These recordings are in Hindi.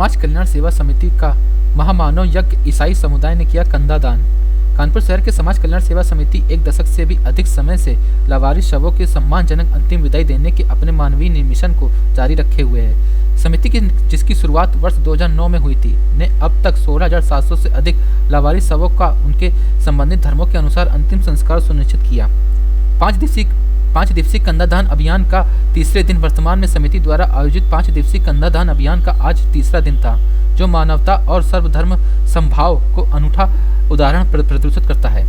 समाज कल्याण सेवा समिति का महामानव यज्ञ, ईसाई समुदाय ने किया कंधा दान। कानपुर शहर के समाज कल्याण सेवा समिति एक दशक से भी अधिक समय से लावारिस शवों के सम्मानजनक अंतिम विदाई देने के अपने मानवीय मिशन को जारी रखे हुए है। समिति की जिसकी शुरुआत वर्ष 2009 में हुई थी, ने अब तक 16,700 से अधिक लावारिस शवों का उनके संबंधित धर्मों के अनुसार अंतिम संस्कार सुनिश्चित किया। 5 दिवसीय कंधादान अभियान का तीसरे दिन वर्तमान में समिति द्वारा आयोजित 5 दिवसीय कंधादान अभियान का आज तीसरा दिन था, जो मानवता और सर्वधर्म समभाव को अनूठा उदाहरण प्रदर्शित करता है।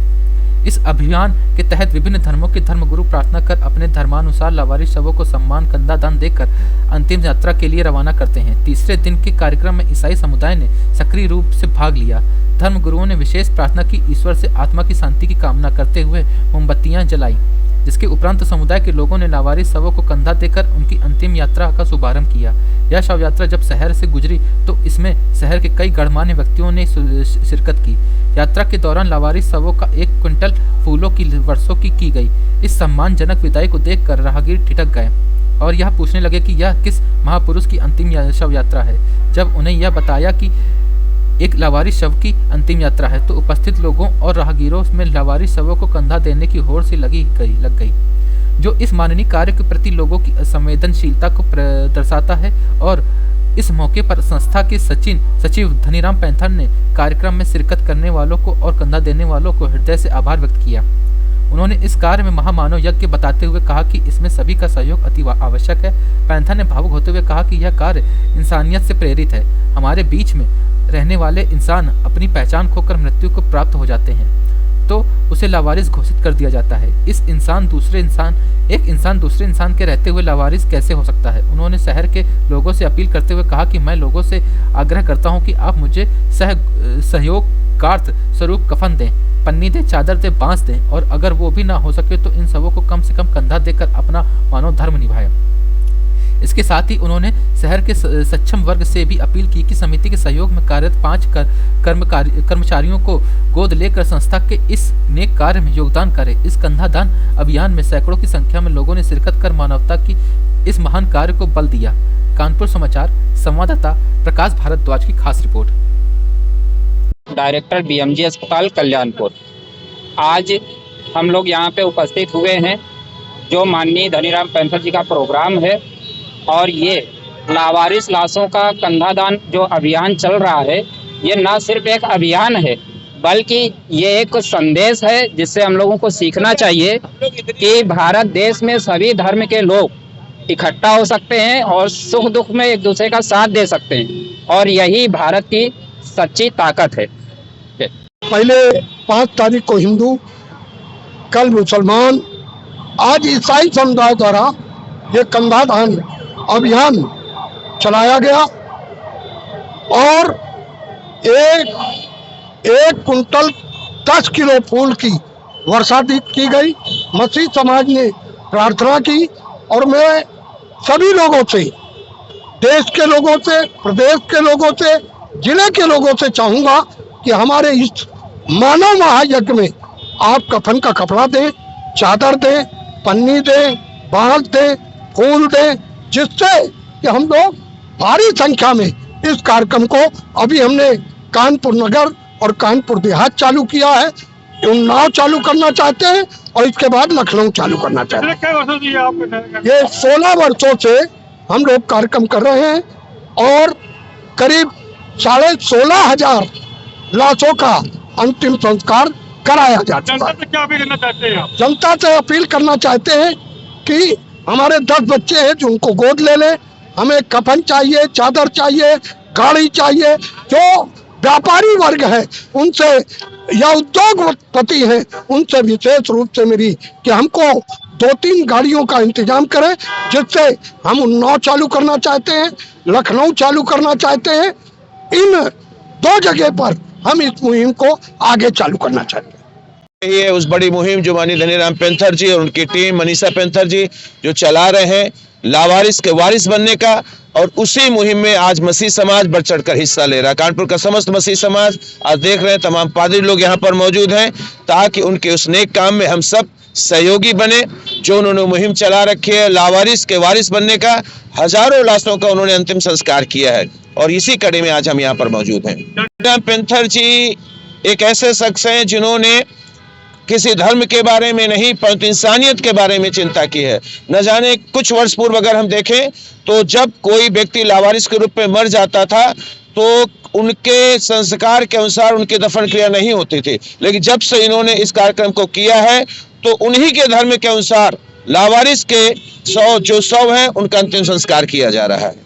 इस अभियान के तहत विभिन्न धर्मों के धर्मगुरु प्रार्थना कर अपने धर्मानुसार लावारिस शवों को सम्मान कंधादान देकर अंतिम यात्रा के लिए रवाना करते हैं। तीसरे दिन के कार्यक्रम में ईसाई समुदाय ने सक्रिय रूप से भाग लिया। धर्मगुरुओं ने विशेष प्रार्थना की, ईश्वर से आत्मा की शांति की कामना करते हुए मोमबत्तियां जलाई, जिसके उपरांत समुदाय के लोगों ने लावारिस शवों को कंधा देकर उनकी अंतिम यात्रा का शुभारंभ किया। यह शव यात्रा जब शहर से गुजरी तो इसमें शहर के कई गणमान्य व्यक्तियों ने शिरकत की। यात्रा के दौरान लावारिस शवों का 1 क्विंटल फूलों की वर्षों की गई। इस सम्मानजनक विदाई को देखकर राहगीर ठिठक गए और यह पूछने लगे कि यह किस महापुरुष की अंतिम शव यात्रा है। जब उन्हें यह बताया कि एक लावारिस शव की अंतिम यात्रा है, तो उपस्थित लोगों और राहगीरों में लावारिस शवों को कंधा देने की होड़ सी लग गई, जो इस मानवीय कार्य के प्रति लोगों की संवेदनशीलता को दर्शाता है। और इस मौके पर संस्था के सचिव धनीराम पैंथर ने कार्यक्रम में शिरकत करने वालों को और कंधा देने वालों को हृदय से आभार व्यक्त किया। उन्होंने इस कार्य में महामानव यज्ञ बताते हुए कहा कि इसमें सभी का सहयोग अति आवश्यक है। पैंथर ने भावुक होते हुए कहा कि यह कार्य इंसानियत से प्रेरित है। हमारे बीच में रहने वाले इंसान अपनी पहचान खोकर मृत्यु को प्राप्त हो जाते हैं तो उसे लावारिस घोषित कर दिया जाता है। एक इंसान दूसरे इंसान के रहते हुए लावारिस कैसे हो सकता है। उन्होंने शहर के लोगों से अपील करते हुए कहा कि मैं लोगों से आग्रह करता हूं कि आप मुझे सहयोगार्थ स्वरूप कफन दें, पन्नी दें, चादर दें, बांस दें, और अगर वो भी ना हो सके तो इन सबों को कम से कम कंधा देकर अपना मानव धर्म निभाएं। इसके साथ ही उन्होंने शहर के सक्षम वर्ग से भी अपील की कि समिति के सहयोग में कार्यरत 5 कर्मचारियों को गोद लेकर संस्था के इस नेक कार्य में योगदान करें। इस कंधादान अभियान में सैकड़ों की संख्या में लोगों ने शिरकत कर मानवता की इस महान कार्य को बल दिया। कानपुर समाचार संवाददाता प्रकाश भारद्वाज की खास रिपोर्ट। डायरेक्टर BMG अस्पताल कल्याणपुर। आज हम लोग यहाँ पे उपस्थित हुए हैं, जो माननीय धनीराम पैंथर जी का प्रोग्राम है, और ये लावारिस लाशों का कंधादान जो अभियान चल रहा है, ये न सिर्फ एक अभियान है बल्कि ये एक संदेश है जिससे हम लोगों को सीखना चाहिए कि भारत देश में सभी धर्म के लोग इकट्ठा हो सकते हैं और सुख दुख में एक दूसरे का साथ दे सकते हैं, और यही भारत की सच्ची ताकत है। पहले 5 तारीख को हिंदू, कल मुसलमान, आज ईसाई समुदाय द्वारा ये कंधादान अभियान चलाया गया और एक कुंटल 10 किलो फूल की वर्षा की गई। मसीह समाज ने प्रार्थना की और मैं सभी लोगों से, देश के लोगों से, प्रदेश के लोगों से, जिले के लोगों से चाहूँगा कि हमारे इस मानव महायज्ञ में आप कफन का कपड़ा दें, चादर दें, पन्नी दें, बांस दें, फूल दें, जिससे कि हम लोग भारी संख्या में इस कार्यक्रम को, अभी हमने कानपुर नगर और कानपुर देहात चालू किया है, उन्नाव चालू करना चाहते हैं और इसके बाद लखनऊ चालू करना चाहते हैं। ये 16 वर्षों से हम लोग कार्यक्रम कर रहे हैं और करीब 16,500 लाशों का अंतिम संस्कार कराया जा चुका है। क्या अपील करना चाहते हैं? जनता से अपील करना चाहते हैं कि हमारे 10 बच्चे हैं जो उनको गोद ले लें। हमें कफन चाहिए, चादर चाहिए, गाड़ी चाहिए। जो व्यापारी वर्ग है उनसे या उद्योगपति हैं उनसे विशेष रूप से मेरी कि हमको 2-3 गाड़ियों का इंतजाम करें, जिससे हम उन्नाव चालू करना चाहते हैं, लखनऊ चालू करना चाहते हैं। इन 2 जगह पर हम इस मुहिम को आगे चालू करना चाहते हैं। ये उस बड़ी मुहिम जो माननीय धनीराम पैंथर जी और उनकी टीम मनीषा पैंथर जी जो चला रहे हैं, लावारिस के वारिस बनने का, और उसी मुहिम में आज मसीह समाज बढ़ चढ़कर हिस्सा ले रहा है। कानपुर का समस्त मसीह समाज आज देख रहे हैं, तमाम पादरी लोग यहाँ पर मौजूद हैं, ताकि उनके उस नेक काम में हम सब सहयोगी बने। जो उन्होंने मुहिम चला रखी है लावारिस के वारिस बनने का, हजारों लाशों का उन्होंने अंतिम संस्कार किया है, और इसी कड़ी में आज हम यहाँ पर मौजूद हैं। धनीराम पेंथर जी एक ऐसे शख्स हैं जिन्होंने किसी धर्म के बारे में नहीं परंतु इंसानियत के बारे में चिंता की है। न जाने कुछ वर्ष पूर्व अगर हम देखें तो जब कोई व्यक्ति लावारिस के रूप में मर जाता था तो उनके संस्कार के अनुसार उनकी दफन क्रिया नहीं होती थी, लेकिन जब से इन्होंने इस कार्यक्रम को किया है तो उन्हीं के धर्म के अनुसार लावारिस के जो शव हैं उनका अंतिम संस्कार किया जा रहा है।